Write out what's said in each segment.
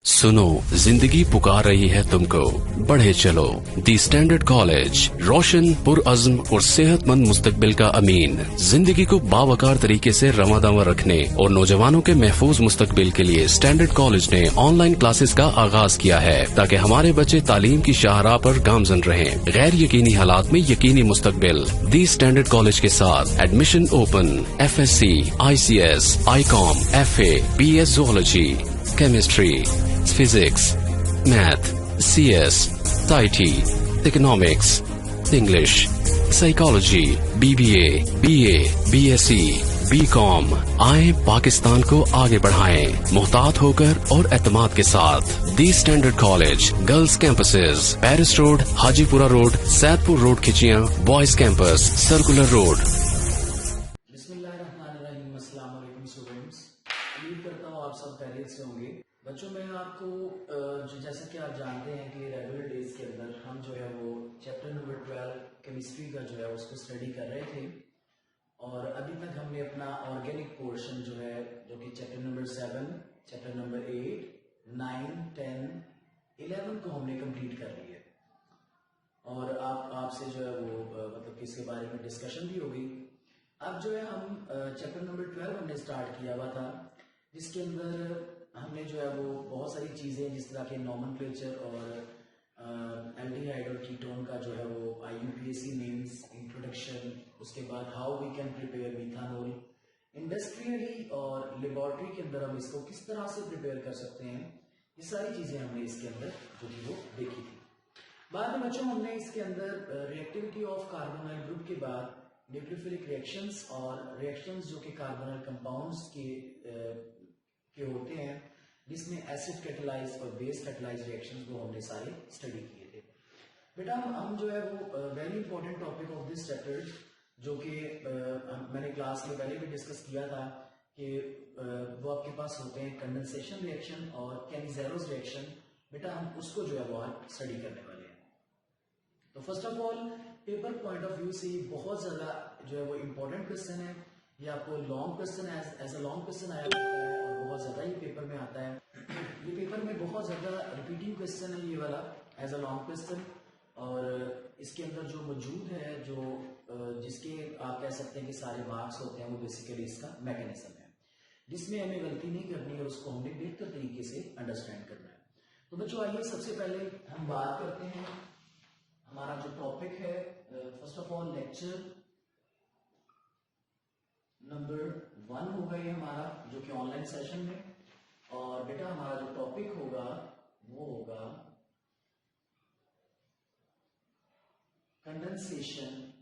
सुनो, जिंदगी पुकार रही है तुमको, बढ़े चलो। दी स्टैंडर्ड कॉलेज, रोशन, पुरअज़्म और सेहतमंद मुस्तकबिल का अमीन। जिंदगी को बावकार तरीके से रवादावा रखने और नौजवानों के महफूज मुस्तकबिल के लिए स्टैंडर्ड कॉलेज ने ऑनलाइन क्लासेस का आगाज किया है, ताकि हमारे बच्चे तालीम की शाहराह पर गामजन रहें। गैर यकीनी हालात में यकीनी मुस्तकबिल। दी स्टैंडर्ड कॉलेज के साथ admission open. FSC, ICS, ICOM, FA, BS Zoology, Chemistry, Physics, Math, CS, IT, Economics, English, Psychology, BBA, BA, BSc, BCom। आए पाकिस्तान को आगे बढ़ाएं, मुहतात होकर और एतमाद के साथ। The standard college, girls campuses, Paris road, Hajipura road, Saidpur road Khichian, boys campus, circular road. बिस्मिल्लाहिर्रहमानिर्रहीम। अस्सलाम वालेकुम स्टूडेंट्स, उम्मीद करता हूँ आप सब खैरियत से होंगे। बच्चों, मैं आपको जैसा कि आप जानते हैं कि रेगुलर डेज के अंदर हम जो है वो चैप्टर नंबर 12 केमिस्ट्री का जो है उसको स्टडी कर रहे थे, और अभी तक हमने अपना ऑर्गेनिक पोर्शन जो है, जो कि चैप्टर नंबर 7, चैप्टर नंबर 8, 9, 10, 11 को हमने कंप्लीट कर लिया है। और आपसे जो है वो मतलब कि इसके बारे में डिस्कशन भी हो गई। अब जो है हम चैप्टर नंबर 12 हमने स्टार्ट किया हुआ था, जिसके अंदर हमने जो है वो बहुत सारी चीज़ें जिस तरह के नॉमेनक्लेचर और एल्डिहाइड और कीटोन का जो है वो IUPAC नेम्स, इंट्रोडक्शन, उसके बाद how we can prepare methanol industrially और लेबोरेटरी के अंदर हम इसको किस तरह से प्रिपेयर कर सकते हैं, ये सारी चीज़ें हमने इसके अंदर जो थी वो देखी थी। बाद में बच्चों हमने इसके अंदर रिएक्टिविटी ऑफ कार्बोनाइल ग्रुप के बाद न्यूक्लियोफिलिक रिएक्शंस और रिएक्शंस जो कि कार्बोनाइल कंपाउंड्स के होते हैं, जिसमें एसिड कैटालाइज और बेस कैटालाइज रिएक्शंस को हमने सारे स्टडी किए थे। बेटा हम जो है वो very important topic of this chapter, जो कि मैंने क्लास में पहले भी डिस्कस किया था कि वो आपके पास होते हैं कंडेंसेशन रिएक्शन और कैनिज़ेरोस रिएक्शन। बेटा हम उसको जो है वो आज स्टडी करने वाले हैं। तो first of all paper point of view से बहुत ज्यादा जो है वो इम्पोर्टेंट क्वेश्चन है। ये आपको long question as a long question आया होता है और बहुत ज्यादा ये पेपर में आता है। ये पेपर में बहुत ज्यादा रिपीटिंग क्वेश्चन है ये वाला एज अ लॉन्ग क्वेश्चन, और इसके अंदर जो मौजूद है, जो जिसके आप कह सकते हैं कि सारे मार्क्स होते हैं, वो बेसिकली इसका मैकेनिज्म है, जिसमें हमें गलती नहीं करनी है, उसको हमने बेहतर तरीके से अंडरस्टैंड करना है। तो बच्चों आइए सबसे पहले हम बात करते हैं। हमारा जो टॉपिक है, first of all lecture number 1 होगा ये हमारा, जो कि ऑनलाइन सेशन में। और बेटा हमारा जो टॉपिक होगा वो होगा कंडेंसेशन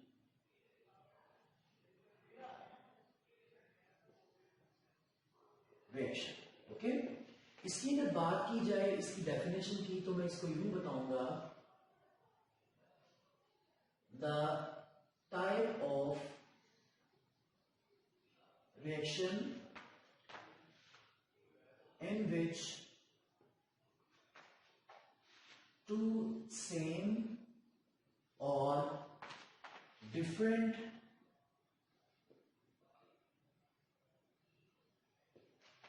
रिएक्शन। ओके, इसकी अगर बात की जाए, इसकी डेफिनेशन की, तो मैं इसको यूं बताऊंगा, the type of reaction in which two same or different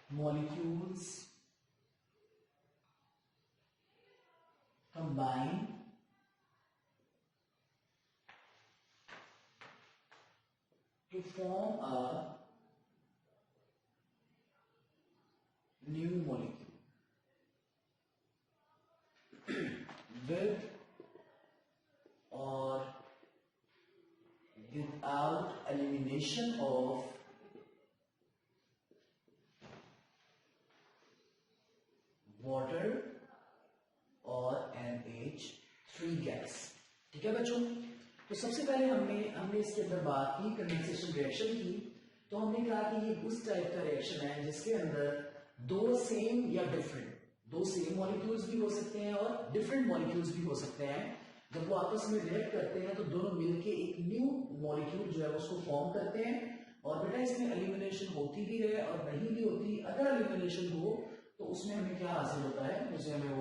molecules combine to form a new molecule with or without elimination of water और NH3 गैस। ठीक है बच्चों, तो सबसे पहले हमने इसके अंदर बात की कंडेंसेशन रिएक्शन की। तो हमने कहा कि ये उस टाइप का रिएक्शन है जिसके अंदर दो सेम या डिफरेंट, दो सेम मॉलिक्यूल्स भी हो सकते हैं और डिफरेंट मॉलिक्यूल्स भी हो सकते हैं। जब वो आपस में रिएक्ट करते हैं तो दोनों मिलके एक न्यू मॉलिक्यूल जो है उसको फॉर्म करते हैं। और बेटा इसमें एलिमिनेशन होती भी है और नहीं भी होती। अगर एलिमिनेशन हो तो उसमें हमें क्या हासिल होता है, उसमें हमें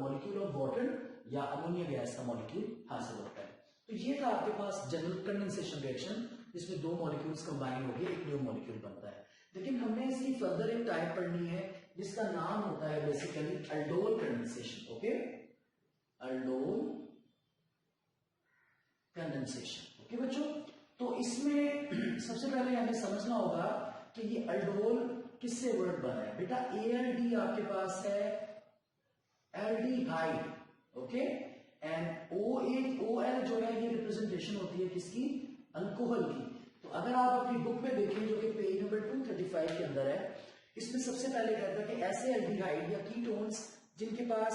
मॉलिक्यूल ऑफ वाटर या अमोनिया गैस का मॉलिक्यूल हासिल होता है। तो ये था आपके पास जनरल कंडेंसेशन रिएक्शन, जिसमें दो मॉलिक्यूल्स कंबाइन होकर एक न्यू मॉलिक्यूल बनता है। लेकिन हमने इसकी फर्दर एक टाइप पढ़नी है जिसका नाम होता है basically aldol condensation. Okay, aldol condensation. Okay बच्चों, तो इसमें सबसे पहले हमें समझना होगा कि ये अल्डोल किससे वर्ड बना है। बेटा ALD आपके पास है एल्डिहाइड, ओके, एंड OL जो है ये रिप्रेजेंटेशन होती है किसकी, अल्कोहल की। तो अगर आप अपनी बुक में देखें जो कि पेज नंबर 235 के अंदर है, इसमें सबसे पहले कहता है कि ऐसे एल्डिहाइड या कीटोन्स जिनके पास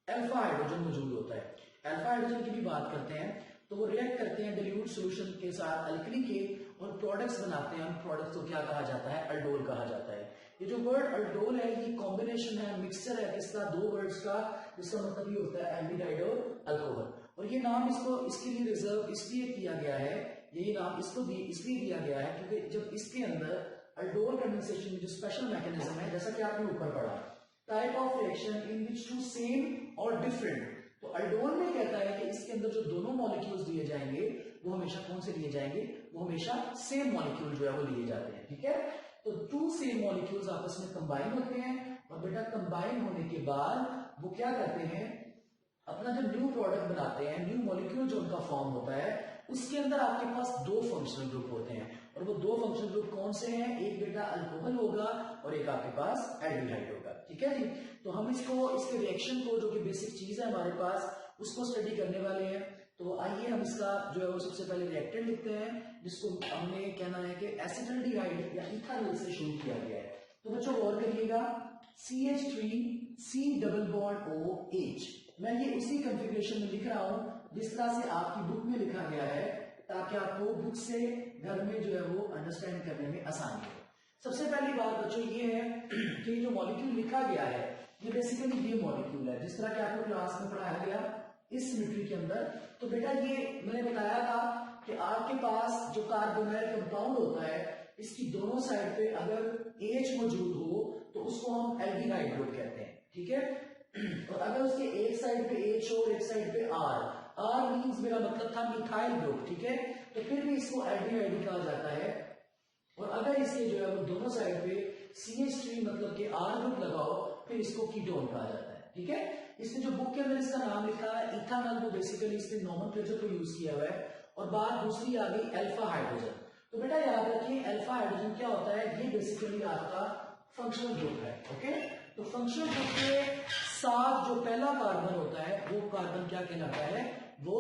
अल्फा हाइड्रोजन मौजूद होता है, अल्फा हाइड्रोजन की भी बात करते हैं, तो वो रिएक्ट करते हैं डिल्यूट सॉल्यूशन के साथ अल्कली के और प्रोडक्ट्स बनाते हैं। उन प्रोडक्ट्स को क्या कहा जाता है, अल्डोल कहा जाता है। ये जो वर्ड अल्डोल है ये कॉम्बिनेशन है, मिक्सचर है किसका, दो वर्ड्स का, जिसका मतलब ये होता है एल्डिहाइड और अल्कोहल। और ये नाम इसको इसके लिए रिजर्व इसलिए किया गया है, यही नाम इसको इसलिए दिया गया है क्योंकि जब इसके अंदर अल्डोल कंडेंसेशन में जो स्पेशल मैकेनिज्म है, जैसा कि आपने ऊपर पढ़ा, type of reaction in which two same और डिफरेंट, तो अल्डोल में कहता है कि इसके अंदर जो दोनों मॉलिक्यूल्स दिए जाएंगे वो हमेशा कौन से लिए जाएंगे, वो हमेशा सेम मॉलिक्यूल जो है वो लिए जाते हैं। ठीक है, तो टू सेम मॉलिक्यूल्स आपस में कंबाइन होते हैं और बेटा कंबाइन होने के बाद वो क्या करते हैं, अपना जो न्यू प्रोडक्ट बनाते हैं, न्यू मॉलिक्यूल जो उनका फॉर्म होता है, उसके अंदर आपके पास दो फंक्शनल ग्रुप होते हैं। और वो दो फंक्शनल ग्रुप कौन से हैं, एक बेटा अल्कोहल होगा और एक आपके पास एल्डिहाइड होगा। ठीक है जी, तो हम इसको इसके रिएक्शन को जो कि बेसिक चीज है हमारे पास उसको स्टडी करने वाले हैं। तो आइए हम इसका जो है वो सबसे पहले रिएक्टेंट लिखते हैं, जिसको हमने कहना है कि एसिटल्डिहाइड या इथानॉल से शुरू किया गया है। तो बच्चों गौर करिएगा, CH3C डबल बॉन्ड OH, मैं ये उसी कंफिग्रेशन में लिख रहा हूं जिस तरह से आपकी बुक में लिखा गया है, ताकि आपको बुक से घर में जो है वो अंडरस्टैंड करने में आसानी हो। सबसे पहली बात बच्चों ये है कि जो मॉलिक्यूल लिखा गया है ये बेसिकली ये मॉलिक्यूल है जिस तरह के आपको क्लास में पढ़ाया गया इस सिमेट्री के अंदर। तो बेटा ये मैंने बताया था कि आपके पास जो कार्बोनाइल कंपाउंड होता है, इसकी दोनों साइड पे अगर H मौजूद हो तो उसको हम एल्डिहाइड ग्रुप कहते हैं। ठीक है, और अगर उसके एक साइड पे H और एक साइड पे R मींस मेरा मतलब था मिथाइल ग्रुप। ठीक है, तो फिर भी इसको एल्डिहाइड कहा जाता है। और अगर इसके जो है वो दोनों साइड पे CH3 मतलब कि R ग्रुप लगाओ, फिर इसको कीटोन कहा जाता है। ठीक है, इसने जो बुक के अंदर इसका नाम लिखा है इथानॉल, वो बेसिकली इसने नोमेनक्लेचर को यूज किया हुआ है। और बात दूसरी आ गई अल्फा हाइड्रोजन। तो बेटा याद रखिए अल्फा हाइड्रोजन क्या होता है, ये बेसिकली आपका फंक्शनल ग्रुप है। ओके, तो फंक्शनल ग्रुप के साथ जो पहला कार्बन होता है वो कार्बन क्या कहलाता है, वो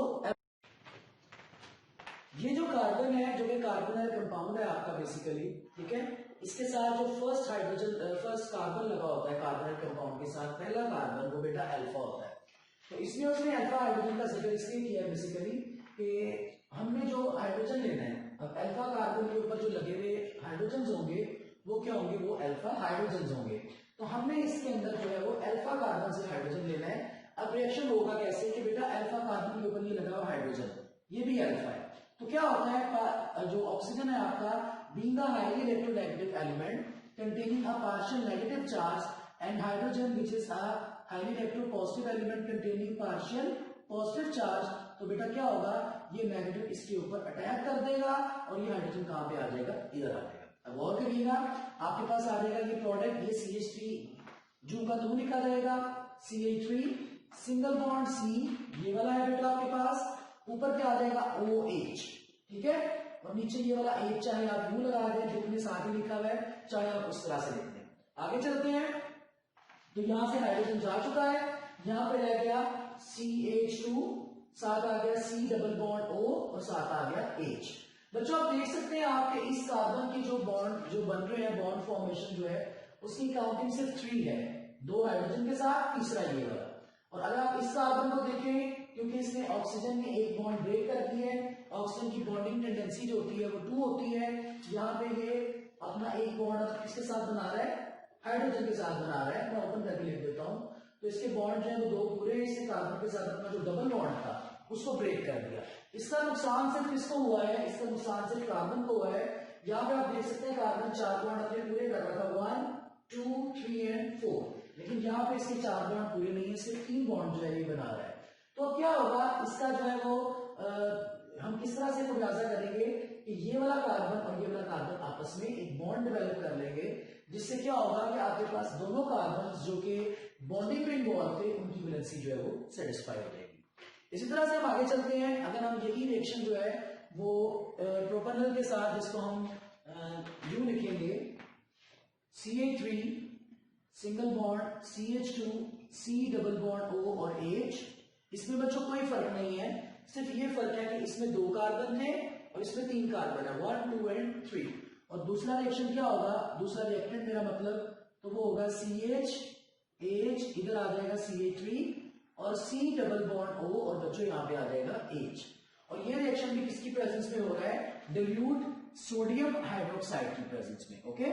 ये जो कार्बन है जो कि कार्बोनाइल कंपाउंड है आपका बेसिकली। ठीक है, इसके साथ जो फर्स्ट कार्बन लगा होता है कार्बोनाइल कंपाउंड के साथ, पहला कार्बन, वो बेटा अल्फा होता है। तो इसमें उसने अल्फा हाइड्रोजन का जिक्र इसलिए किया बेसिकली कि हमने जो हाइड्रोजन लेना है, अब अल्फा कार्बन के ऊपर जो लगे हुए हाइड्रोजन होंगे वो क्या होंगे, वो अल्फा हाइड्रोजन होंगे। तो हमने इसके अंदर जो है वो अल्फा कार्बन से हाइड्रोजन लेना है। अब रिएक्शन होगा कैसे कि बेटा अल्फा कार्बन के ऊपर ये लगा हुआ हाइड्रोजन, ये भी अल्फा है, तो क्या होता है जो ऑक्सीजन है आपका, being a highly electronegative element containing a partial negative charge and hydrogen which is a highly electropositive element containing partial positive charge, तो बेटा क्या होगा, ये नेगेटिव इसके ऊपर अटैक कर देगा और ये हाइड्रोजन कहां पे आ जाएगा, इधर आ जाएगा। अब गौर करिएगा, आपके पास आ जाएगा ये प्रोडक्ट, ये CH3 जू का धू निकल जाएगा, CH3 सिंगल बॉन्ड C ये वाला है बेटा आपके पास, ऊपर क्या आ जाएगा OH। ठीक है, और नीचे ये वाला H चाहे आप यूं लगा दें, बुक में साथ ही लिखा हुआ है, चाहे आप उस तरह से लिख दें। आगे चलते हैं, तो यहां से हाइड्रोजन जा चुका है, यहां पे रह गया CH2, साथ आ गया C डबल बॉन्ड O और साथ आ गया H। बच्चों आप देख सकते हैं आपके इस कार्बन की जो बॉन्ड जो बन रहे हैं, बॉन्ड फॉर्मेशन जो है उसकी काउंटिंग सिर्फ 3 है, 2 हाइड्रोजन के साथ, तीसरा ये वाला। और अगर आप इस कार्बन को देखें, क्योंकि इसने ऑक्सीजन में एक बॉन्ड ब्रेक कर दी है, ऑक्सीजन की बॉन्डिंग टेंडेंसी जो होती है वो 2 होती है, यहाँ पे ये अपना एक बॉन्ड किसके साथ बना रहा है, हाइड्रोजन के साथ बना रहा है। मैं ओपन करके लिख देता हूं, तो इसके बॉन्ड जो है वो 2 पूरे, इसके कार्बन के साथ अपना जो डबल बॉन्ड था उसको ब्रेक कर दिया। इसका नुकसान सिर्फ किसको हुआ है, इसका नुकसान सिर्फ कार्बन को हुआ है। यहाँ पे आप देख सकते हैं कार्बन 4 बॉन्ड अपने पूरे कर रहा था, 1 2 3 एंड 4, लेकिन यहाँ पे इसके 4 बॉन्ड पूरे नहीं है, सिर्फ 3 बॉन्ड जो है ये बना रहा है। तो अब क्या होगा, इसका जो है वो हम किस तरह से खुलासा करेंगे कि ये वाला कार्बन और ये वाला कार्बन आपस में एक बॉन्ड डेवलप कर लेंगे, जिससे क्या होगा कि आपके पास दोनों कार्बन जो कि बॉन्डिंग में इन्वॉल्व थे उनकी वैलेंसी जो है वो सेटिस्फाई हो जाएगी। इसी तरह से हम आगे चलते हैं। अगर हम यही रिएक्शन जो है वो प्रोपेनॉल के साथ, जिसको हम यूं लिखेंगे CH3 single bond CH2 C double bond O और H, इसमें बच्चों कोई फर्क नहीं है, सिर्फ ये फर्क है कि इसमें 2 कार्बन थे और इसमें 3 कार्बन है, 1 2 एंड 3। और दूसरा रिएक्शन क्या होगा, दूसरा रिएक्टेंट मेरा मतलब तो वो होगा CH H, इधर आ जाएगा CH3 और C डबल बॉन्ड O और बच्चों यहां पे आ जाएगा H। और ये रिएक्शन भी किसकी प्रेजेंस में हो रहा है, डिल्यूट सोडियम हाइड्रोक्साइड की प्रेजेंस में। ओके,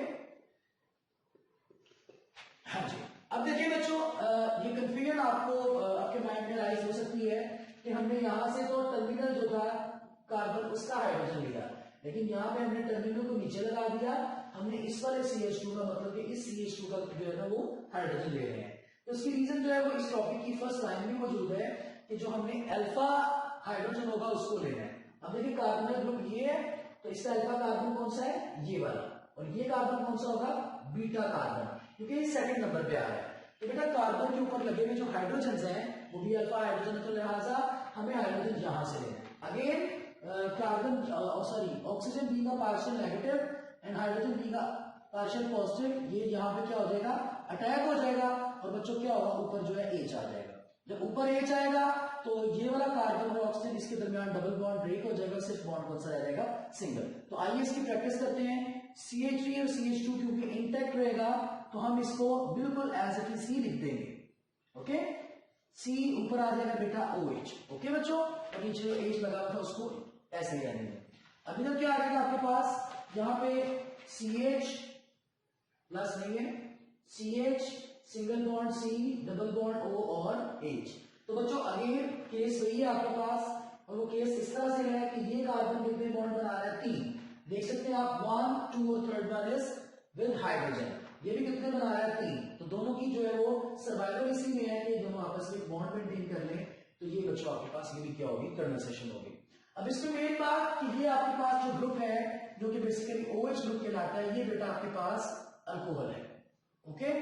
हाँ जी। अब देखिए बच्चों, ये कंफ्यूजन आपको आपके माइंड में राइज हो सकती है कि हमने यहां से तो टर्मिनल जो था कार्बन उसका हाइड्रोजन लिया, लेकिन यहाँ पे हमने टर्मिनल को नीचे लगा दिया, हमने इस वाले CH2 का मतलब कि इस CH2 का जो है ना वो हाइड्रोजन ले रहे हैं। तो इसकी रीजन जो है वो इस टॉपिक की फर्स्ट लाइन में मौजूद है कि जो हमने अल्फा हाइड्रोजन होगा उसको लेना है। अब देखिए कार्बन ग्रुप ये है, तो इसका अल्फा कार्बन कौन सा है, ये वाला, और ये कार्बन कौन सा होगा, बीटा कार्बन, क्योंकि ये सेकंड नंबर पे आ रहा है। तो बेटा कार्बन के ऊपर लगे हुए जो हाइड्रोजन हैं वो भी अल्फा हाइड्रोजन, तो लिहाजा हमें हाइड्रोजन यहां से लेना है। Again carbon oxygen being a partial negative and hydrogen being a partial positive, ये यहाँ पे क्या हो जाएगा, अटैक हो जाएगा, और बच्चों क्या होगा, ऊपर जो है H आ जाएगा। जब ऊपर H आएगा तो ये वाला कार्बन और ऑक्सीजन इसके दरमियान डबल बॉन्ड ब्रेक हो जाएगा, सिर्फ बॉन्ड कौन सा रह जाएगा, सिंगल। तो आइए इसकी प्रैक्टिस करते हैं। CH3 और CH2 क्योंकि इंटैक्ट रहेगा तो हम इसको बिल्कुल एज इट इज ही लिख देंगे। ओके, C ऊपर आ जाएगा बेटा OH। ओके बच्चों, और नीचे जो H लगा हुआ था उसको ऐसे ही रहने दें। अब इधर क्या आ जाएगा आपके पास, यहाँ पे CH प्लस नहीं है, CH single bond C double bond O और H। तो बच्चों अगेन केस वही है आपके पास, और वो केस इस तरह से है कि ये कार्बन कितने बॉन्ड बना रहा है, 3। देख सकते हैं आप 1 2 और third one is with hydrogen, ये भी कितने बना रहा है, 3। तो दोनों की जो है वो सर्वाइवल इसी में है कि दोनों आपस में बॉन्ड मेंटेन कर लें। तो ये बच्चों आपके पास ये भी क्या होगी, कंडेंसेशन होगी। अब इसमें मेन बात कि ये आपके पास जो ग्रुप है जो कि बेसिकली OH ग्रुप कहलाता है, ये बेटा आपके पास अल्कोहल है। ओके,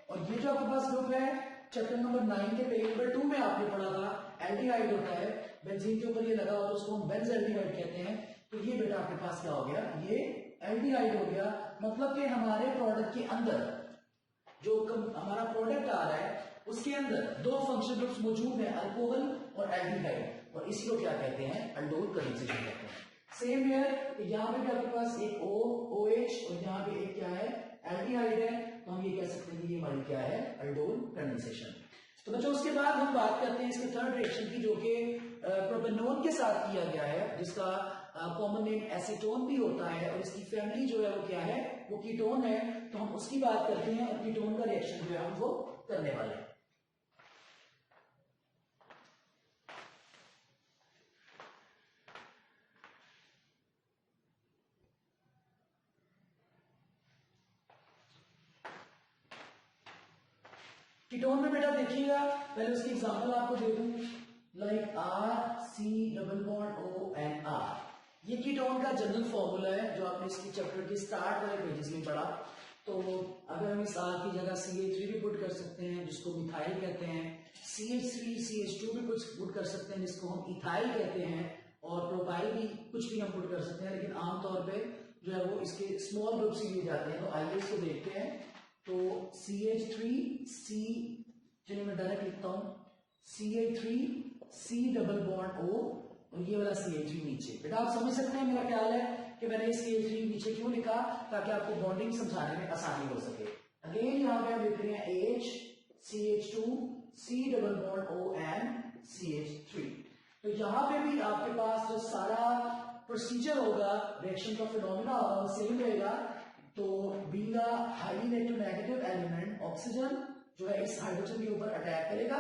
और ये जो आपके पास ग्रुप है चैप्टर नंबर 9 के पेज नंबर 2 में आपने पढ़ा था, एल्डिहाइड होता है, बेंजीन के ऊपर ये लगा हो तो उसको हम बेंजल्डिहाइड कहते हैं। तो ये बेटा आपके पास क्या हो गया, ये एल्डिहाइड हो गया। मतलब कि हमारे प्रोडक्ट के अंदर जो हमारा प्रोडक्ट आ रहा है उसके अंदर 2 फंक्शन ग्रुप्स मौजूद हैं, अल्कोहल और एल्डिहाइड, और इसी को क्या कहते हैं, अल्डोल कंडेंसेशन कहते हैं। सेम हियर, यहाँ पे भी आपके पास एक OH और यहाँ पे एक क्या है, एल्डिहाइड है, तो हम ये कह सकते हैं कि ये हमारी क्या है, अल्डोल कंडेंसेशन। तो बच्चों उसके बाद हम बात करते हैं इसके थर्ड रिएक्शन की, जो कि प्रोपेनॉल के साथ किया गया है, जिसका कॉमन नेम एसीटोन भी होता है, और इसकी फैमिली जो है वो क्या है, वो कीटोन है। तो हम उसकी बात करते हैं, और कीटोन का रिएक्शन जो है हम वो करने वाले हैं। कीटोन में बेटा देखिएगा, पहले उसकी एग्जांपल आपको दे दूं, like R C double bond O and R। ये कीटोन का जनरल फॉर्मूला है जो आपने इसकी चैप्टर के स्टार्ट वाले पेजेस में पढ़ा। तो अगर हम इस R की जगह CH3 भी पुट कर सकते हैं जिसको मिथाइल कहते हैं, CH3 CH2 भी कुछ पुट कर सकते हैं जिसको हम इथाइल कहते हैं, और प्रोपाइल भी कुछ भी हम पुट कर सकते हैं, लेकिन आमतौर पे जो है वो इसके स्मॉल ग्रुप से लिए जाते हैं। तो आइए इसको देखते हैं। तो CH3C, चलिए मैं डायरेक्ट लिखता हूं, CH3C डबल बॉन्ड O, और ये वाला CH3 नीचे। बेटा आप समझ सकते हैं, मेरा ख्याल है कि मैंने इस CH3 नीचे क्यों लिखा, ताकि आपको बॉन्डिंग समझाने में आसानी हो सके। अगेन यहाँ पे हम लिख रहे हैं H CH2 C double bond O and CH3। तो यहाँ पे भी आपके पास जो सारा प्रोसीजर होगा, रिएक्शन का फिनोमेना होगा, वो सेम रहेगा। तो being a highly electronegative element, oxygen जो है इस हाइड्रोजन के ऊपर अटैक करेगा,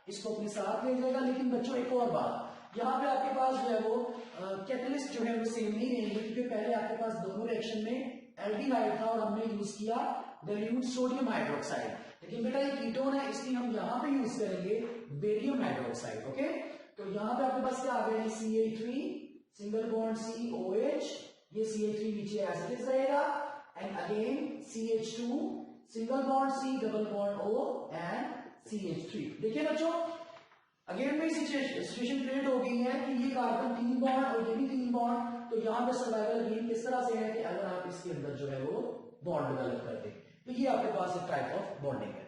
इसको अपने साथ ले जाएगा। लेकिन बच्चों एक और बात, यहाँ पे आपके पास जो है वो कैटलिस्ट जो है वो सेम नहीं रहेंगे, क्योंकि पहले आपके पास दोनों रिएक्शन में एल्डिहाइड था और हमने यूज किया डाइल्यूट सोडियम हाइड्रोक्साइड। लेकिन बेटा ये कीटोन है, इसलिए हम यहाँ पे यूज करेंगे बेरियम हाइड्रोक्साइड। ओके, तो यहाँ पे आपके पास क्या आ गया, CH3 सिंगल बॉन्ड COH, ये CH3 नीचे एज इट इज रहेगा, and again CH2 single bond C double bond O and CH3। देखिए बच्चों अगेन में सिचुएशन क्रिएट हो गई है कि ये कार्बन 3 बॉन्ड और ये भी 3 बॉन्ड, तो यहाँ पे सर्वाइवल अगेन किस तरह से है कि अगर आप इसके अंदर जो है वो बॉन्ड डेवलप कर दें, तो ये आपके पास एक टाइप ऑफ बॉन्डिंग है।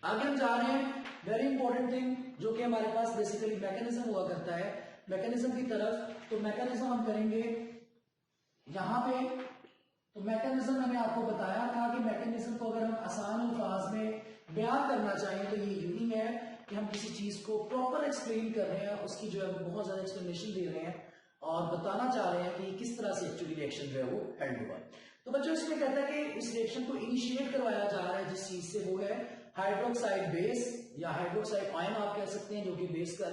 आगे हम जा रहे हैं वेरी इंपॉर्टेंट थिंग जो कि हमारे पास बेसिकली मैकेनिज्म हुआ करता है, मैकेनिज्म की तरफ। तो मैकेनिज्म हम करेंगे यहां पे। तो मैकेनिज्म मैंने आपको बताया था कि मैकेनिज्म को अगर हम आसान अल्फाज में बयान करना चाहें तो ये यूनिंग है कि हम किसी चीज को प्रॉपर एक्सप्लेन कर रहे हैं, उसकी जो है बहुत ज्यादा एक्सप्लेनेशन दे रहे हैं और बताना चाह रहे हैं कि किस तरह से एक्चुअली रिएक्शन जो है वो हेल्ड हुआ। तो बच्चों इसमें कहता है कि इस रिएक्शन को इनिशिएट करवाया जा रहा है जिस चीज से, वो है हाइड्रोक्साइड बेस या हाइड्रोक्साइड आयन आप कह सकते हैं, जो कि बेस का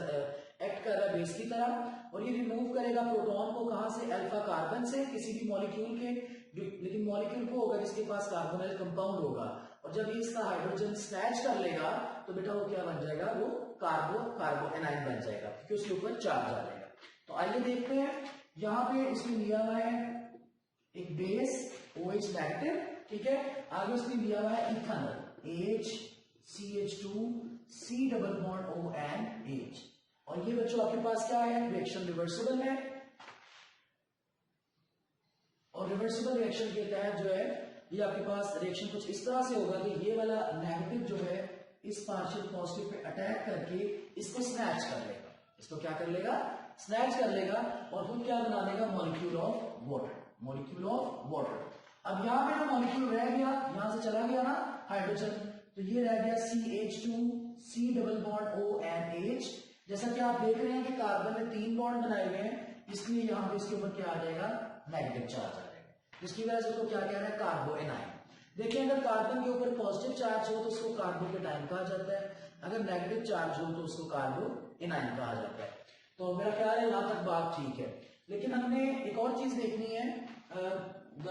एक्ट कर रहा है बेस की तरह, और ये रिमूव करेगा प्रोटॉन को कहां से, अल्फा कार्बन से, किसी भी मॉलिक्यूल के, लेकिन मॉलिक्यूल को होगा जिसके पास कार्बोनिल कंपाउंड होगा, और जब ये इसका हाइड्रोजन स्नैच कर लेगा तो बेटा वो क्या बन जाएगा, वो कार्बो एनाइन बन जाएगा क्योंकि उसके ऊपर चार्ज आ जाएगा। तो आइए देखते हैं, यहाँ पे इसमें लिया हुआ है एक बेस OH नेगेटिव, ठीक है, आगे उसने लिया हुआ है ethanol HCH2 C double bond O and H, और ये बच्चों आपके पास क्या है, रिएक्शन रिवर्सिबल है, और रिवर्सिबल रिएक्शन के तहत जो है ये आपके पास रिएक्शन कुछ इस तरह से होगा कि ये वाला नेगेटिव जो है इस पार्शियल पॉजिटिव पे अटैक करके इसको स्नैच कर लेगा, इसको क्या कर लेगा, स्नैच कर लेगा, और फिर क्या बना देगा, molecule of water, molecule of water. अब यहाँ पे जो मॉलिक्यूल रह गया, यहां से चला गया ना हाइड्रोजन, तो ये रह गया CH2 C double bond O and H। जैसा कि आप देख रहे हैं कि कार्बन ने 3 बॉन्ड बनाए हुए हैं, इसलिए यहाँ पे इसके ऊपर क्या आ जाएगा, नेगेटिव चार्ज आ जाएगा, जिसकी वजह से उसको क्या कह रहा है, कार्बो एनाइन। देखिए अगर कार्बन के ऊपर पॉजिटिव चार्ज हो तो उसको कार्बोकेटाइन कहा जाता है, अगर नेगेटिव चार्ज हो तो उसको कार्बो एनाइन कहा जाता है। तो मेरा ख्याल है यहां तक बात ठीक है, लेकिन हमने एक और चीज देखनी है, the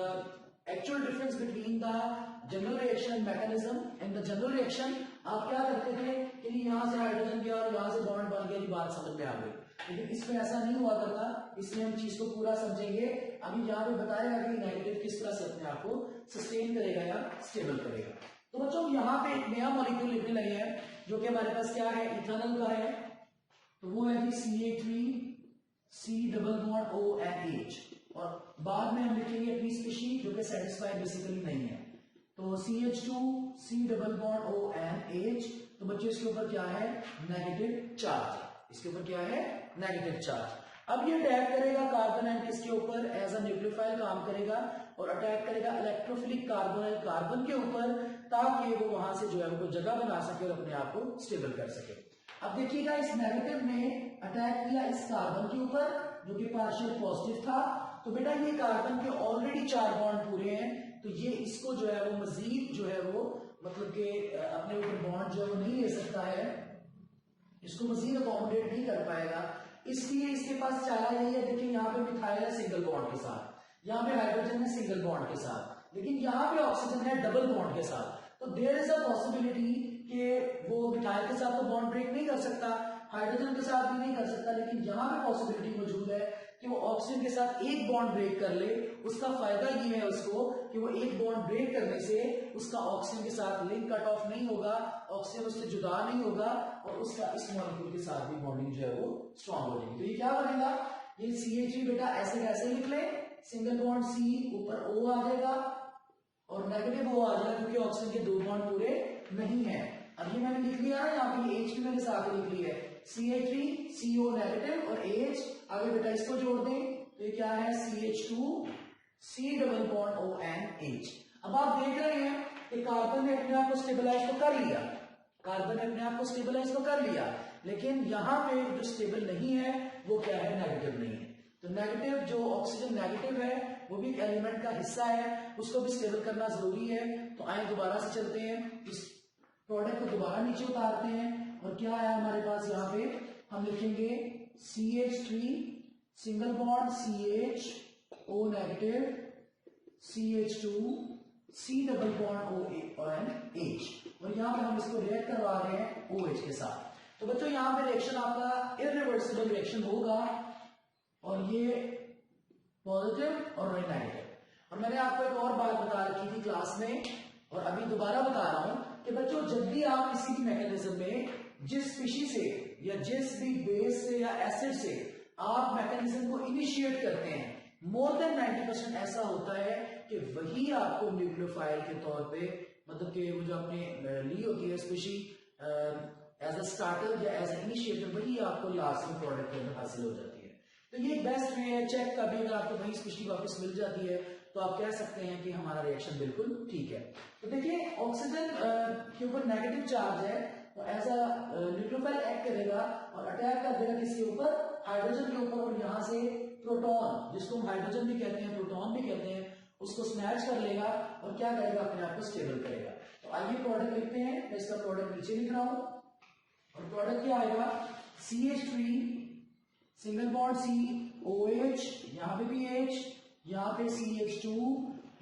actual difference between the general reaction mechanism and the general reaction. आप क्या करते थे कि यहां से हाइड्रोजन गया और यहां से बॉन्ड बन गया, ये बात समझ में आ गई, लेकिन इसमें ऐसा नहीं हुआ करता, इसलिए हम चीज को पूरा समझेंगे। अभी यहाँ पे बताएगा कि नेगेटिव किस तरह से अपने आप को सस्टेन करेगा या स्टेबल करेगा। तो बच्चों यहाँ पे एक नया मॉलिक्यूल लिखने लगे हैं जो कि हमारे पास क्या है, इथेनॉल का है, तो वो है कि CH3C double bond O and H, और बाद में हम लिखेंगे अपनी स्पीशीज जो कि सेटिस्फाइड बेसिकली नहीं है, तो CH2C double bond O and H। तो बच्चों इसके ऊपर क्या है, नेगेटिव चार्ज, इसके ऊपर क्या है, नेगेटिव चार्ज। अब ये अटैक करेगा कार्बन एंड किसके ऊपर, एज अ न्यूक्लियोफाइल काम करेगा और अटैक करेगा इलेक्ट्रोफिलिक कार्बोनिल कार्बन के ऊपर, ताकि वो वहां से जो है वो जगह बना सके और अपने आप को स्टेबल कर सके। अब देखिएगा इस नेगेटिव ने अटैक किया इस कार्बन के ऊपर जो कि पार्शियल पॉजिटिव था, तो बेटा ये कार्बन के ऑलरेडी 4 बॉन्ड पूरे हैं, तो ये इसको जो है वो मजीद जो है वो मतलब कि अपने ऊपर बॉन्ड जो है वो नहीं ले सकता है, इसको मजीद अकोमोडेट नहीं कर पाएगा, इसलिए इसके पास चारा यही है। देखिए यहाँ पे मिथाइल है सिंगल बॉन्ड के साथ, यहाँ पे हाइड्रोजन है सिंगल बॉन्ड के साथ, लेकिन यहाँ पे ऑक्सीजन है डबल बॉन्ड के साथ, तो देयर इज अ पॉसिबिलिटी कि वो मिथाइल के साथ तो बॉन्ड ब्रेक नहीं कर सकता, हाइड्रोजन के साथ भी नहीं कर सकता, लेकिन यहाँ पे पॉसिबिलिटी मौजूद है कि वो ऑक्सीजन के साथ एक बॉन्ड ब्रेक कर ले। उसका फायदा ये है उसको कि वो एक बॉन्ड ब्रेक करने से उसका ऑक्सीजन के साथ लिंक कट ऑफ नहीं होगा, ऑक्सीजन उससे जुदा नहीं होगा, और उसका इस मॉलिक्यूल के साथ भी बॉन्डिंग जो है वो स्ट्रॉन्ग हो जाएगी। तो ये क्या बनेगा, ये CH3 बेटा ऐसे कैसे लिख ले, सिंगल बॉन्ड C ऊपर O आ जाएगा और नेगेटिव O आ जाएगा क्योंकि ऑक्सीजन के 2 बॉन्ड पूरे नहीं है। अब ये मैंने लिख लिया है, यहाँ पे H भी मैंने साथ लिख ली है, CH3CO नेगेटिव और H, आगे बेटा इसको जोड़ दें तो ये क्या है, CH2C double bond O and H। अब आप देख रहे हैं कि कार्बन ने अपने आप को स्टेबलाइज तो कर लिया, कार्बन ने अपने आप को स्टेबलाइज तो कर लिया, लेकिन यहाँ पे जो स्टेबल नहीं है वो क्या है, नेगेटिव नहीं है। तो नेगेटिव जो ऑक्सीजन नेगेटिव है वो भी एक एलिमेंट का हिस्सा है, उसको भी स्टेबल करना जरूरी है। तो आए दोबारा से चलते हैं, इस प्रोडक्ट को दोबारा नीचे उतारते हैं, और क्या है हमारे पास यहाँ पे, हम लिखेंगे CH3 single bond CH O negative CH2 C double bond O and H, और यहाँ पे हम इसको रिएक्ट करवा रहे हैं OH के साथ। तो बच्चों यहाँ पे रिएक्शन आपका इरिवर्सिबल रिएक्शन होगा, और ये पॉजिटिव और नेगेटिव, और मैंने आपको एक और बात बता रखी थी क्लास में और अभी दोबारा बता रहा हूं कि बच्चों जब भी आप किसी भी मैकेनिज्म में जिस स्पीशीज से या जिस भी बेस से या एसिड से आप मैकेनिज्म को इनिशिएट करते हैं, मोर देन 90% ऐसा होता है कि वही आपको न्यूक्लियोफाइल के तौर पे, मतलब कि वो जो आपने ली होती है स्पीशी एज अ स्टार्टर या एज अ इनिशिएटर, वही आपको लास्ट में प्रोडक्ट के अंदर हासिल हो जाती है। तो ये बेस्ट वे है चेक का भी, अगर आपको वही स्पीशी वापस मिल जाती है तो आप कह सकते हैं कि हमारा रिएक्शन बिल्कुल ठीक है। तो देखिए ऑक्सीजन के ऊपर नेगेटिव चार्ज है, तो एज अ न्यूक्लियोफाइल एक्ट करेगा और अटैक कर देगा किसके ऊपर, हाइड्रोजन के ऊपर, और यहां से प्रोटॉन, जिसको हम हाइड्रोजन भी कहते हैं, प्रोटॉन भी कहते हैं, उसको स्नैच कर लेगा और क्या करेगा, अपने आप को स्टेबल करेगा। तो आइए प्रोडक्ट लिखते हैं, मैं इसका प्रोडक्ट नीचे लिख रहा हूं और प्रोडक्ट क्या आएगा, CH3 single bond C OH, यहां पे भी H, यहां पे CH2,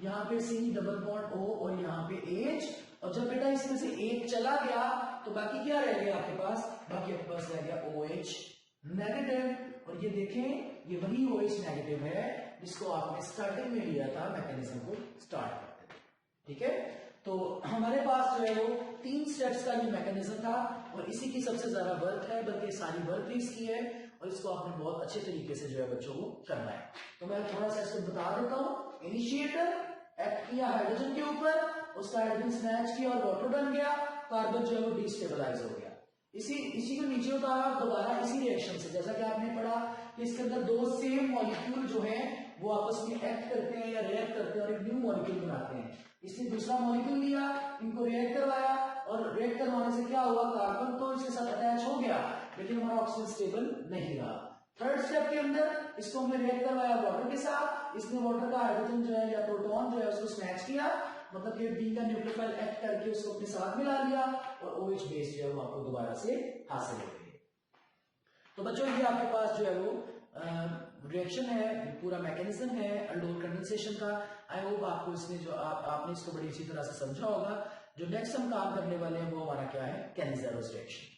यहां पे C डबल बॉन्ड O और यहां पे H। और जब बेटा इसमें से एक चला गया तो बाकी क्या रह गया आपके पास, बाकी आपके पास रह गया OH नेगेटिव। और ये देखें ये वही OH नेगेटिव है जिसको आपने स्टार्टिंग में लिया था मैकेनिज्म को स्टार्ट करते थे, ठीक है। तो हमारे पास जो है वो 3 स्टेप्स का ये मैकेनिज्म था और इसी की सबसे ज्यादा वर्क है, बल्कि सारी वर्क भी इसकी है और इसको आपने बहुत अच्छे तरीके से जो है बच्चों को करना है। तो मैं थोड़ा सा इसको बता देता हूं। इनिशिएटर एक्ट किया हाइड्रोजन के ऊपर, उसका हाइड्रोजन स्नैच किया और वाटर बन गया, कार्बन जो है वो डिस्टेबलाइज हो गया। इसी को नीचे उतारा दोबारा इसी रिएक्शन से, जैसा कि आपने पढ़ा कि इसके अंदर 2 सेम मॉलिक्यूल जो है वो आपस में एक्ट करते हैं या रिएक्ट करते हैं और एक न्यू मॉलिक्यूल बनाते हैं। इसलिए दूसरा मॉलिक्यूल लिया, इनको रिएक्ट करवाया और रिएक्ट करवाने से क्या हुआ, कार्बन तो इसके साथ अटैच हो गया लेकिन हमारा ऑक्सीजन स्टेबल नहीं रहा। थर्ड स्टेप के अंदर इसको हमने रिएक्ट करवाया वाटर के साथ, इसने वाटर का हाइड्रोजन जो है या प्रोटॉन जो है उसको स्नैच किया, मतलब कि बी का न्यूक्लियोफाइल एक्ट करके उसको अपने साथ मिला लिया और OH बेस जो है वो आपको दोबारा से हासिल हो गई। तो बच्चों ये आपके पास जो है वो रिएक्शन है, पूरा मैकेनिज्म है अल्डोल कंडेंसेशन का। आई होप आपको इसमें जो आपने इसको बड़ी अच्छी तरह से समझा होगा। जो नेक्स्ट हम काम करने वाले हैं वो हमारा क्या है, कैनिज़ेरोस रिएक्शन।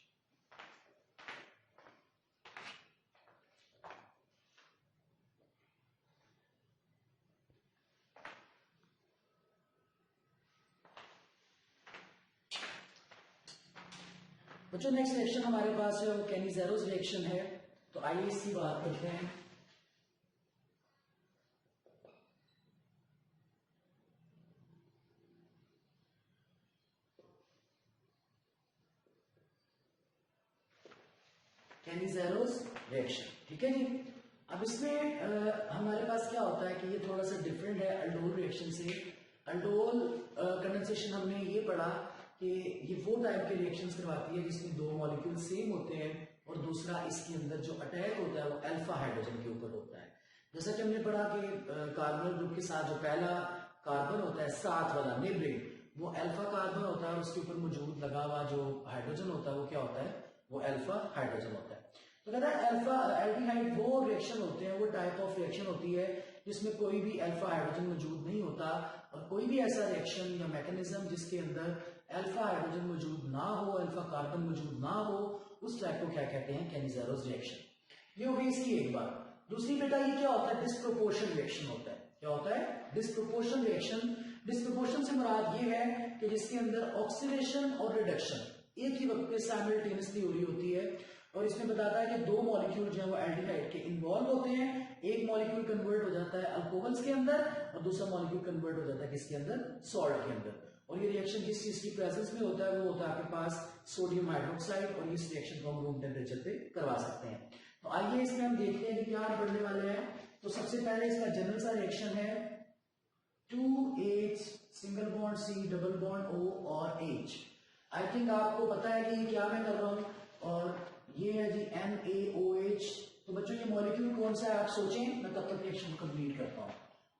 बच्चों नेक्स्ट रिएक्शन हमारे पास है वो कैनिज़ेरोस रिएक्शन है। तो आइए इसकी बात करते हैं। कैनिज़ेरोस रिएक्शन, ठीक है जी। अब इसमें हमारे पास क्या होता है कि ये थोड़ा सा डिफरेंट है अल्डोल रिएक्शन से। अल्डोल कंडेंसेशन हमने ये पढ़ा कि ये वो टाइप के रिएक्शंस करवाती है जिसमें 2 मॉलिक्यूल सेम होते हैं और दूसरा इसके अंदर जो अटैक होता है वो अल्फा हाइड्रोजन के ऊपर होता है। जैसा कि हमने पढ़ा कि कार्बोनिल ग्रुप के साथ जो पहला कार्बन होता है साथ वाला नेबरिंग, वो अल्फा कार्बन होता है और उसके ऊपर मौजूद लगा हुआ जो हाइड्रोजन होता है वो क्या होता है, वो अल्फा हाइड्रोजन होता है। तो कहता है अल्फा एल्डिहाइड वो रिएक्शन होते हैं, वो टाइप ऑफ रिएक्शन होती है जिसमें कोई भी अल्फा हाइड्रोजन मौजूद नहीं होता। और कोई भी ऐसा रिएक्शन या मैकेनिज्म जिसके अंदर अल्फा हाइड्रोजन मौजूद ना हो, अल्फा कार्बन मौजूद ना हो, उस टाइप को क्या कहते हैं, कैनिज़ेरोस रिएक्शन। ये हो गई इसकी एक बात। दूसरी बेटा ये क्या होता है, डिस्प्रोपोर्शन रिएक्शन होता है। क्या होता है, डिस्प्रोपोर्शन रिएक्शन। डिस्प्रोपोर्शन से मुराद ये है कि जिसके अंदर ऑक्सीडेशन और रिडक्शन एक ही वक्त पे साइमल्टेनियसली हो रही होती है। और इसमें बताता है कि 2 मॉलिक्यूल जो है वो एल्डिहाइड के इन्वॉल्व होते हैं। एक मॉलिक्यूल कन्वर्ट हो जाता है अल्कोहल्स के अंदर और दूसरा मॉलिक्यूल कन्वर्ट हो जाता है किसके अंदर, सॉल्ट के अंदर। और ये रिएक्शन जिस चीज की प्रेजेंस में होता है वो होता है आपके पास सोडियम हाइड्रोक्साइड, और इस रिएक्शन को हम रूम टेम्परेचर पे करवा सकते हैं। तो आइए इसमें हम देखते हैं कि क्या बढ़ने वाले हैं। तो सबसे पहले इसका जनरल सा रिएक्शन है 2H single bond C double bond O और H। आई थिंक आपको पता है कि क्या मैं कर रहा हूं। और ये है जी NaOH। तो बच्चों ये मॉलिक्यूल कौन सा है आप सोचें, मैं तब तक रिएक्शन कंप्लीट करता हूं।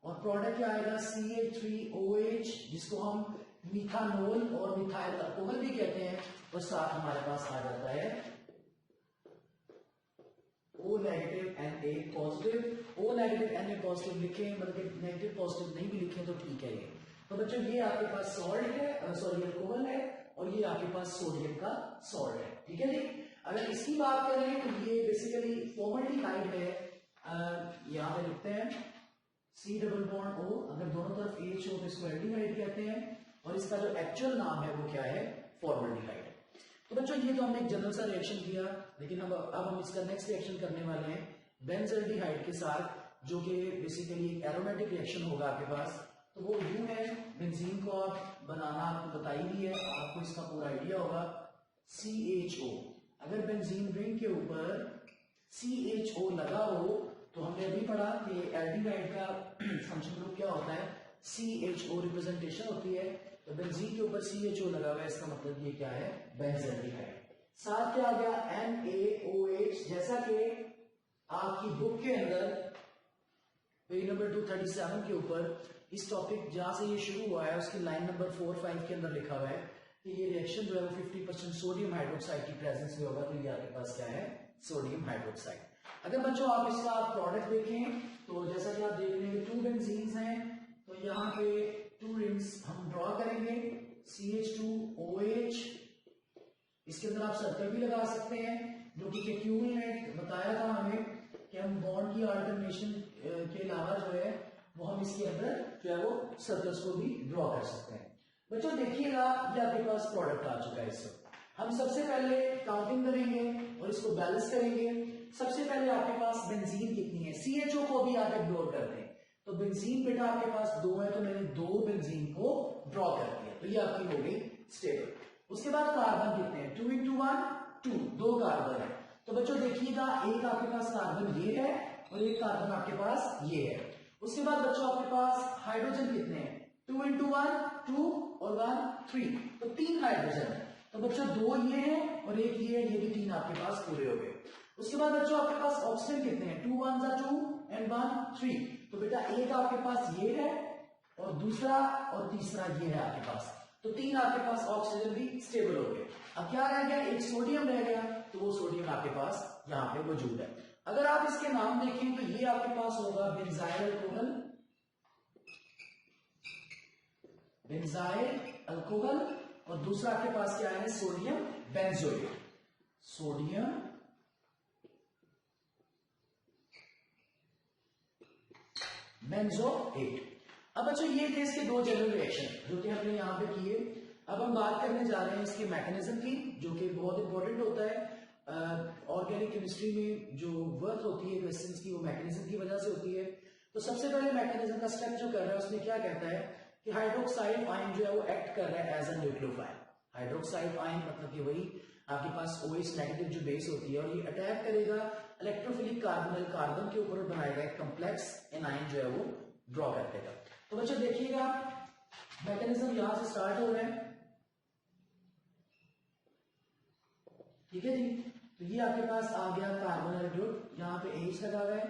और प्रोडक्ट क्या आएगा CH3OH, जिसको हम मिथानोल और मिथाइल अल्कोहल भी कहते हैं। और साथ हमारे पास आ जाता है O negative Na positive. O negative Na positive लिखें, मतलब नेगेटिव पॉजिटिव नहीं भी लिखें तो ठीक है ये। तो बच्चों ये आपके पास सॉल्ट है, सॉरी अल्कोहल है, और ये आपके पास सोडियम का सॉल्ट है, ठीक है जी। अगर इसकी बात करें तो ये बेसिकली फॉर्मल्डिहाइड है, यहां पे लिखते हैं C डबल बॉन्ड O, अगर दोनों तरफ H हो तो इसको एल्डिहाइड कहते हैं, और इसका जो एक्चुअल नाम है वो क्या है, फॉर्मल्डिहाइड। तो बच्चों ये तो हमने एक जनरल सा रिएक्शन किया, लेकिन अब हम इसका नेक्स्ट रिएक्शन करने वाले हैं बेंजल्डिहाइड के साथ, जो कि बेसिकली एक एरोमेटिक रिएक्शन होगा आपके पास। तो वो यूं है, बेंजीन को आप बनाना आपको बताई दी है, आपको इसका पूरा आइडिया होगा। CHO, अगर बेंजीन रिंग के ऊपर CHO लगा हो तो हमने अभी पढ़ा कि एल्डिहाइड का फंक्शन ग्रुप क्या होता है, CHO रिप्रेजेंटेशन होती है। तो बेंजीन के ऊपर CHO लगा हुआ है, इसका मतलब ये क्या है, बेंजल्डिहाइड। साथ क्या आ गया, NaOH, जैसा कि आपकी बुक के अंदर पेज नंबर 237 के ऊपर इस टॉपिक जहां से ये शुरू हुआ है उसकी लाइन नंबर 4-5 के अंदर लिखा हुआ है कि ये रिएक्शन जो है वो 50% सोडियम हाइड्रोक्साइड की प्रेजेंस में होगा। तो ये आपके पास क्या है, सोडियम हाइड्रोक्साइड। अगर बच्चों आप इसका प्रोडक्ट देखें तो जैसा कि आप देख रहे हैं 2 बेंजीन्स हैं, तो यहाँ पे 2 रिंग्स हम ड्रॉ करेंगे, CH2OH, इसके अंदर आप सर्कल भी लगा सकते हैं, जो कि केक्यूल ने बताया था हमें कि हम बॉन्ड की अल्टरनेशन के अलावा जो है वो हम इसके अंदर जो है वो सर्कल्स को भी ड्रॉ कर सकते हैं। बच्चों देखिएगा ये आपके पास प्रोडक्ट आ चुका है। इस वक्त हम सबसे पहले काउंटिंग करेंगे और इसको बैलेंस करेंगे। सबसे पहले आपके पास बेंजीन कितनी है, CHO को भी आप इग्नोर कर दें, तो बेंजीन बेटा आपके पास 2 है, तो मैंने 2 बेंजीन को ड्रॉ कर दिया, तो ये आपकी हो गई स्टेबल। उसके बाद कार्बन कितने हैं, 2 into 1 2, 2 कार्बन है। तो बच्चों देखिएगा एक आपके पास कार्बन ये है और एक कार्बन आपके पास ये है। उसके बाद बच्चों आपके पास हाइड्रोजन कितने हैं, 2 into 1 2 और 1 3, तो 3 हाइड्रोजन है। तो बच्चों 2 ये है और एक ये है, ये भी 3 आपके पास पूरे हो गए। उसके बाद बच्चों आपके पास ऑक्सीजन कितने हैं, 2 1 2 and 1 3, तो बेटा एक आपके पास ये है और दूसरा और तीसरा ये है आपके पास, तो 3 आपके पास ऑक्सीजन भी स्टेबल हो गए। अब क्या रह गया, एक सोडियम रह गया, तो वो सोडियम आपके पास यहां पे मौजूद है। अगर आप इसके नाम देखें तो ये आपके पास होगा बेंजाइल अल्कोहल, बेंजाइल अल्कोहल, और दूसरा आपके पास क्या है, सोडियम बेंजोएट, सोडियम बेंजोएट। अब बच्चों ये थे इसके 2 जनरल रिएक्शन जो कि हमने यहां पे किए। अब हम बात करने जा रहे हैं इसके मैकेनिज्म की, जो कि बहुत इंपॉर्टेंट होता है ऑर्गेनिक केमिस्ट्री में। जो वर्क होती है क्वेश्चंस की, वो मैकेनिज्म की वजह से होती है। तो सबसे पहले मैकेनिज्म का स्टेप जो कर रहा है उसमें क्या कहता है कि हाइड्रोक्साइड आयन जो है वो एक्ट कर रहा है as a nucleophile. Hydroxide ion मतलब कि वही आपके पास OH नेगेटिव जो बेस होती है, और ये अटैक करेगा इलेक्ट्रोफिलिक कार्बोनिल कार्बन के ऊपर, बनाएगा एक कॉम्प्लेक्स एनाइन जो है वो ड्रॉ कर देगा। तो बच्चों देखिएगा मैकेनिज्म यहां से स्टार्ट हो रहा है, ठीक है जी। तो ये आपके पास आ गया कार्बोनिल ग्रुप, यहाँ पे H लगा हुआ है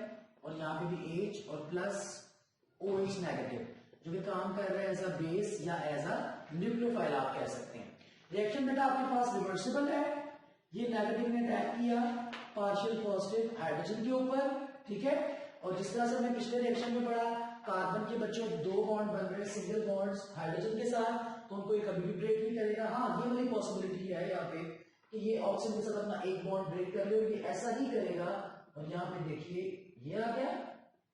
और यहाँ पे भी H और प्लस OH नेगेटिव, जो कि काम कर रहा है एज अ बेस या एज अ न्यूक्लियोफाइल आप कह सकते हैं। रिएक्शन बेटा आपके पास रिवर्सिबल है, ये नेगेटिव ने अटैक किया पार्शियल पॉजिटिव हाइड्रोजन के ऊपर, ठीक है। और जिस तरह से हमने पिछले रिएक्शन में पढ़ा, कार्बन के बच्चों 2 बॉन्ड बन रहे हैं सिंगल बॉन्ड्स हाइड्रोजन के साथ, तो उनको ये कभी भी ब्रेक नहीं करेगा। हाँ, ये वाली पॉसिबिलिटी है यहाँ पे कि ये ऑक्सीजन के साथ अपना एक बॉन्ड ब्रेक कर ले, और ये ऐसा ही करेगा। और यहाँ पे देखिए ये आ गया,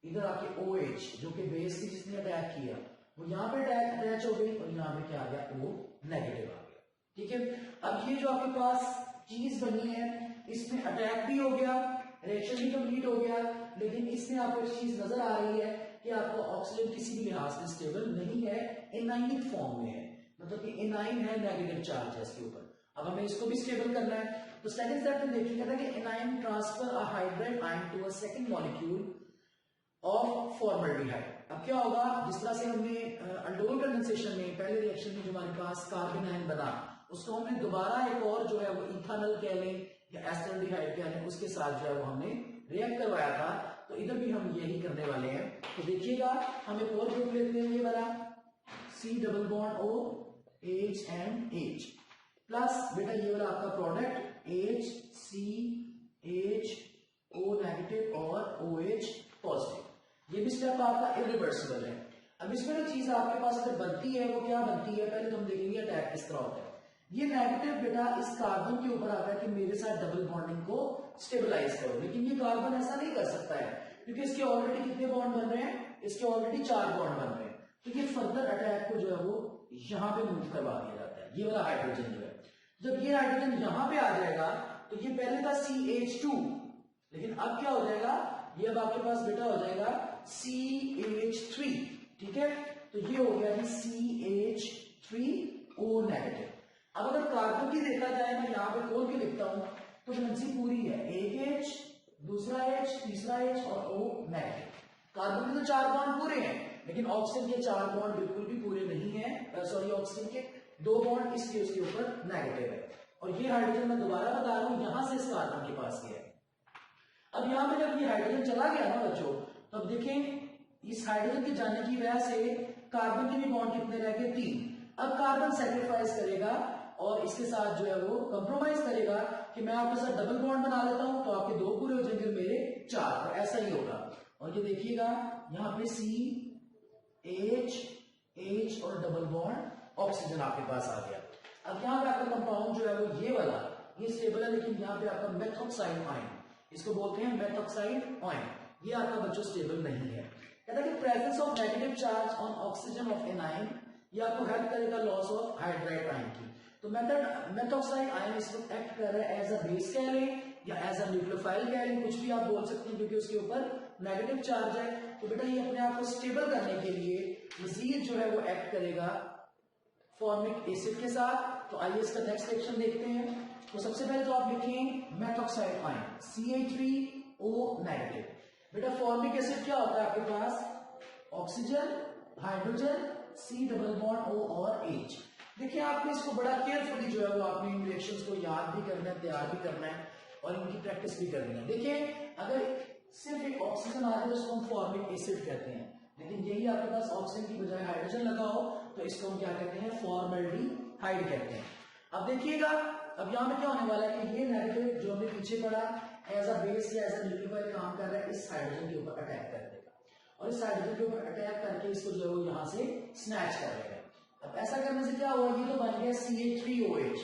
इधर आके OH जो कि बेस थी जिसने अटैक किया, वो यहाँ पे अटैच हो गई, और यहाँ पे क्या आ गया, O नेगेटिव आ गया, ठीक है। अब ये जो आपके पास चीज बनी है, इसमें अटैक भी हो गया, रिएक्शन भी कंप्लीट हो गया, लेकिन इसमें आपको एक चीज नजर आ रही है कि आपको ऑक्सीजन किसी भी लिहाज से स्टेबल नहीं है, एनाइनिक फॉर्म में है, मतलब कि एनाइन है, नेगेटिव चार्ज है इसके ऊपर। अब हमें इसको भी स्टेबल करना है, तो सेकंड स्टेप में देखिएगा था कि anion transfer a hydride ion to a second molecule of formaldehyde. अब क्या होगा, जिस तरह से हमने अल्डोल कंडेंसेशन में पहले रिएक्शन में जो हमारे पास कार्बन आयन बना, उसको हमने दोबारा एक और जो है वो इथानल कह लें या एस्टल्डिहाइड कह लें, उसके साथ जो है वो हमने रिएक्ट करवाया था। तो इधर भी हम यही करने वाले हैं। तो देखिएगा हम एक और ग्रुप लेते हैं, ये वाला C double bond O H and H plus बेटा ये वाला आपका प्रोडक्ट HCHO नेगेटिव और OH पॉजिटिव। ये भी स्टेप आपका इरिवर्सिबल है। अब इसमें जो चीज आपके पास अगर बनती है वो क्या बनती है, पहले तो हम देखेंगे अटैक किस तरह होता है। ये नेगेटिव बेटा इस कार्बन के ऊपर आता है कि मेरे साथ डबल बॉन्डिंग को स्टेबलाइज करो, लेकिन ये कार्बन ऐसा नहीं कर सकता है क्योंकि इसके ऑलरेडी कितने बॉन्ड बन रहे हैं, इसके ऑलरेडी 4 बॉन्ड बन रहे हैं, तो ये फर्दर अटैक को जो है वो यहां पे मूव करवा दिया जाता है। ये वाला हाइड्रोजन जो है, जब ये हाइड्रोजन यहां पे आ जाएगा तो ये पहले था CH2, लेकिन अब क्या हो जाएगा, ये अब आपके पास बेटा हो जाएगा CH3, ठीक है। तो ये हो गया जी CH3O नेगेटिव। अब अगर कार्बन की देखा जाए, मैं यहां पे खोल के लिखता हूं, तो वैलेंसी पूरी है, एक H, दूसरा H, तीसरा H और O नेगेटिव। कार्बन के तो 4 बॉन्ड पूरे हैं, लेकिन ऑक्सीजन के 4 बॉन्ड बिल्कुल भी पूरे नहीं है, सॉरी ऑक्सीजन के 2 बॉन्ड इसलिए उसके ऊपर नेगेटिव है। और ये हाइड्रोजन मैं दोबारा बता रहा हूं, यहां से इस कार्बन के पास गया है। अब यहां पे जब ये हाइड्रोजन चला गया ना बच्चों, तो अब देखें इस हाइड्रोजन के जाने की वजह से कार्बन के भी बॉन्ड कितने रह गए, 3। अब कार्बन सेक्रीफाइस करेगा और इसके साथ जो है वो कंप्रोमाइज करेगा कि मैं आपके साथ डबल बॉन्ड बना लेता हूं, तो आपके 2 पूरे हो जाएंगे, मेरे 4, तो ऐसा ही होगा। और ये देखिएगा यहां पे CH और डबल बॉन्ड ऑक्सीजन आपके पास आ गया। अब यहाँ पे आपका कंपाउंड जो है वो ये वाला, ये स्टेबल है, लेकिन यहाँ पे आपका मेथॉक्साइड आयन, इसको बोलते हैं मेथॉक्साइड आयन, ये आपका बच्चों स्टेबल नहीं है। कहता है कि presence of negative charge on oxygen of anion, ये आपको हेल्प करेगा लॉस ऑफ हाइड्राइड आयन की। तो मेथॉक्साइड आयन इस वक्त एक्ट कर रहा है एज अ बेस कह लें या एज अ न्यूक्लियोफाइल कह लें, कुछ भी आप बोल सकते हैं, क्योंकि उसके ऊपर नेगेटिव चार्ज है। तो बेटा ये अपने आप को स्टेबल करने के लिए मजीद जो है वो एक्ट करेगा फॉर्मिक एसिड के साथ। तो आइए इसका नेक्स्ट रिएक्शन देखते हैं। तो सबसे पहले तो आप लिखें मेथॉक्साइड आयन CH3O नेगेटिव। बेटा फॉर्मिक एसिड क्या होता है आपके पास, oxygen, hydrogen, C double bond O और H। देखिए आपने इसको बड़ा केयरफुली जो है वो आपने इन रिएक्शंस को याद भी करना है, तैयार भी करना है और इनकी प्रैक्टिस भी करनी है। देखिए अगर सिर्फ एक ऑक्सीजन आ जाए तो इसको हम फॉर्मिक एसिड कहते हैं, लेकिन यही आपके पास ऑक्सीजन की बजाय हाइड्रोजन लगा हो तो इसको हम क्या कहते हैं, फॉर्मल्डिहाइड कहते हैं। अब देखिएगा अब यहाँ पे क्या होने वाला है कि ये नेगेटिव जो हमने पीछे पढ़ा एज अ बेस या एज अ न्यूक्लियोफाइल काम कर रहा है, इस हाइड्रोजन के ऊपर अटैक कर देगा और इस हाइड्रोजन के ऊपर अटैक करके इसको जो है वो यहाँ से स्नैच कर देगा। अब ऐसा करने से क्या हुआ, ये तो बन गया CH3OH,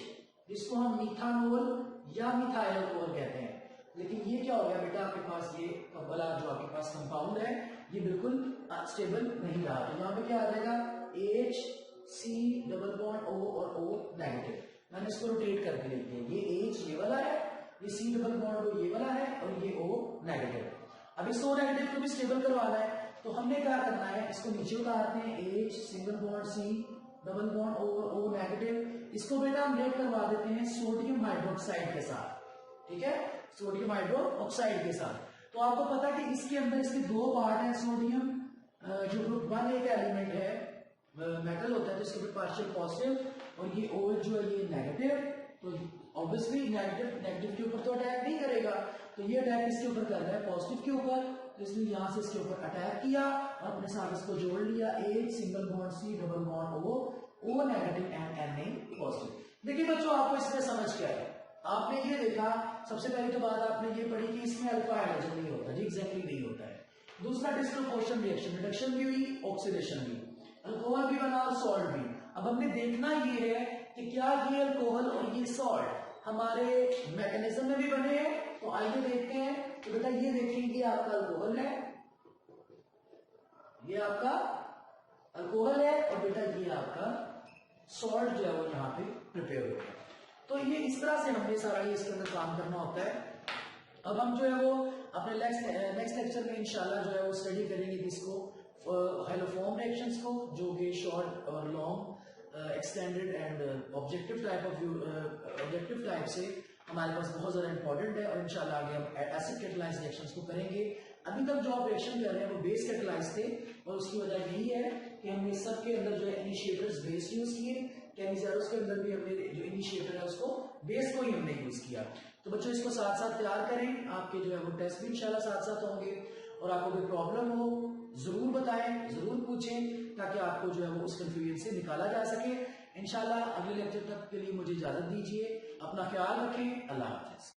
जिसको हम मिथानोल या मिथाइल अल्कोहल कहते हैं। लेकिन ये क्या हो गया बेटा, आपके पास ये वाला जो आपके पास कंपाउंड है ये बिल्कुल स्टेबल नहीं रहा। तो यहाँ पे क्या आ जाएगा H C double bond O और O नेगेटिव। मैंने इसको रोटेट करके लिख दिया, ये H ये वाला है, ये C डबल बॉन्ड O ये वाला है और ये O नेगेटिव। अब इस O नेगेटिव को भी स्टेबल करवाना है, तो हमने क्या करना है, इसको नीचे उतारते हैं, H single bond C double bond O negative. इसको बेटा हम रिएक्ट करवा देते हैं सोडियम हाइड्रोक्साइड के साथ, ठीक है, सोडियम हाइड्रोक्साइड के साथ। तो आपको पता है कि इसके अंदर इसके 2 पार्ट हैं, सोडियम जो ग्रुप 1 एक एलिमेंट है, मेटल होता है, तो इसके ऊपर पार्शियल पॉजिटिव और ये OH जो है ये नेगेटिव। तो ऑब्वियसली नेगेटिव के ऊपर तो अटैक नहीं करेगा, तो ये अटैक इसके ऊपर कर रहा है पॉजिटिव के ऊपर, तो इसलिए यहां से इसके ऊपर अटैक किया और अपने साथ इसको जोड़ लिया, H single bond C double bond O negative and Na positive. देखिए बच्चों आपको इसमें समझ क्या है, आपने ये देखा सबसे पहली तो बात आपने ये पढ़ी कि इसमें अल्फा हाइड्रोजन नहीं होता, जी एग्जैक्टली नहीं होता है। दूसरा डिस्प्रोपोर्शन रिएक्शन, रिडक्शन भी हुई, ऑक्सीडेशन भी, अल्कोहल भी बना और सॉल्ट भी। अब हमने देखना ये है कि क्या ये अल्कोहल और ये सॉल्ट हमारे मैकेनिज्म में भी बने हैं। तो आइए देखते हैं। तो बेटा ये देखेंगे आपका अल्कोहल है, ये आपका अल्कोहल है और बेटा ये आपका सॉल्ट जो है वो यहाँ पे प्रिपेयर हो गया। तो ये इस तरह से हमने सारा ये इसके अंदर काम करना होता है। अब हम जो है वो अपने नेक्स्ट लेक्चर में इंशाल्लाह जो है वो स्टडी करेंगे इसको हाइलोफॉर्म रिएक्शंस को, जो कि शॉर्ट और long extended and objective type से हमारे पास बहुत ज्यादा इंपॉर्टेंट है और इंशाल्लाह आगे हम एसिड कैटालाइज्ड रिएक्शंस को करेंगे। अभी तक जो आप रिएक्शन कर रहे हैं वो बेस कैटालाइज्ड थे और उसकी वजह यही है कि हमने सबके अंदर जो है इनिशिएटर्स बेस यूज किए, केमिज़ेरोस के अंदर भी हमने जो इनिशिएटर है उसको बेस को ही हमने यूज किया। तो बच्चों इसको साथ साथ तैयार करें, आपके जो है वो टेस्ट भी इंशाल्लाह साथ साथ होंगे और आपको कोई प्रॉब्लम हो जरूर बताएं, जरूर पूछें, ताकि आपको जो है वो उस कंफ्यूजन से निकाला जा सके। इंशाल्लाह अगले लेक्चर तक के लिए मुझे इजाजत दीजिए, अपना ख्याल रखें, अल्लाह हाफिज।